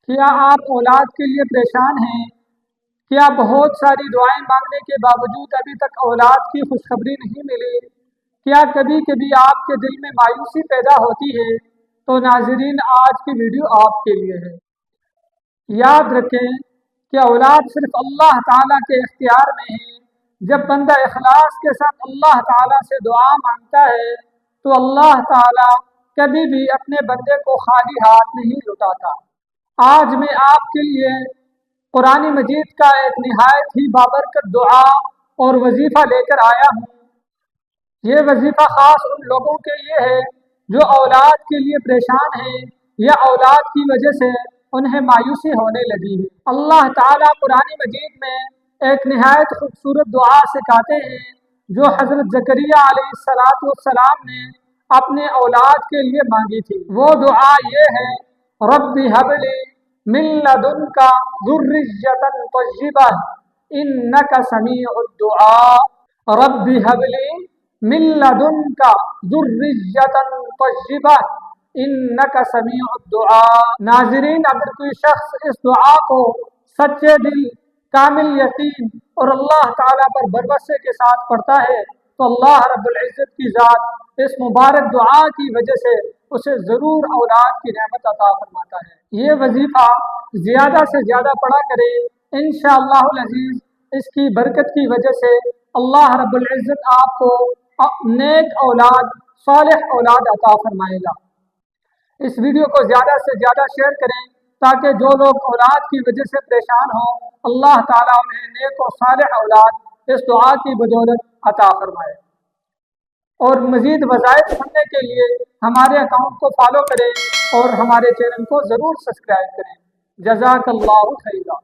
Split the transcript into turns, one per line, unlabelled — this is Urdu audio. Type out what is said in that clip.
کیا آپ اولاد کے لیے پریشان ہیں؟ کیا بہت ساری دعائیں مانگنے کے باوجود ابھی تک اولاد کی خوشخبری نہیں ملی؟ کیا کبھی کبھی آپ کے دل میں مایوسی پیدا ہوتی ہے؟ تو ناظرین، آج کی ویڈیو آپ کے لیے ہے۔ یاد رکھیں کہ اولاد صرف اللہ تعالیٰ کے اختیار میں ہے۔ جب بندہ اخلاص کے ساتھ اللہ تعالیٰ سے دعا مانگتا ہے تو اللہ تعالیٰ کبھی بھی اپنے بندے کو خالی ہاتھ نہیں لوٹاتا۔ آج میں آپ کے لیے قرآن مجید کا ایک نہایت ہی بابرکت دعا اور وظیفہ لے کر آیا ہوں۔ یہ وظیفہ خاص ان لوگوں کے لیے ہے جو اولاد کے لیے پریشان ہیں یا اولاد کی وجہ سے انہیں مایوسی ہونے لگی ہے۔ اللہ تعالیٰ قرآن مجید میں ایک نہایت خوبصورت دعا سکھاتے ہیں جو حضرت زکریا علیہ السلام نے اپنے اولاد کے لیے مانگی تھی۔ وہ دعا یہ ہے: رب ہب لی من لدنک ذریۃ طیبہ انک سمیع الدعاء۔ رب ہب لی من لدنک ذریۃ طیبہ انک سمیع الدعاء۔ ناظرین، اگر کوئی شخص اس دعا کو سچے دل، کامل یقین اور اللہ تعالیٰ پر بھروسے کے ساتھ پڑھتا ہے تو اللہ رب العزت کی ذات اس مبارک دعا کی وجہ سے اسے ضرور اولاد کی نعمت عطا فرماتا ہے۔ یہ وظیفہ زیادہ سے زیادہ پڑھا کرے، انشاءاللہ العزیز اس کی برکت کی وجہ سے اللہ رب العزت آپ کو نیک اولاد، صالح اولاد عطا فرمائے گا۔ اس ویڈیو کو زیادہ سے زیادہ شیئر کریں تاکہ جو لوگ اولاد کی وجہ سے پریشان ہوں اللہ تعالیٰ انہیں نیک و صالح اولاد اس دعا کی بدولت عطا فرمائے۔ اور مزید وظائف سننے کے لیے ہمارے اکاؤنٹ کو فالو کریں اور ہمارے چینل کو ضرور سبسکرائب کریں۔ جزاک اللہ خیرا۔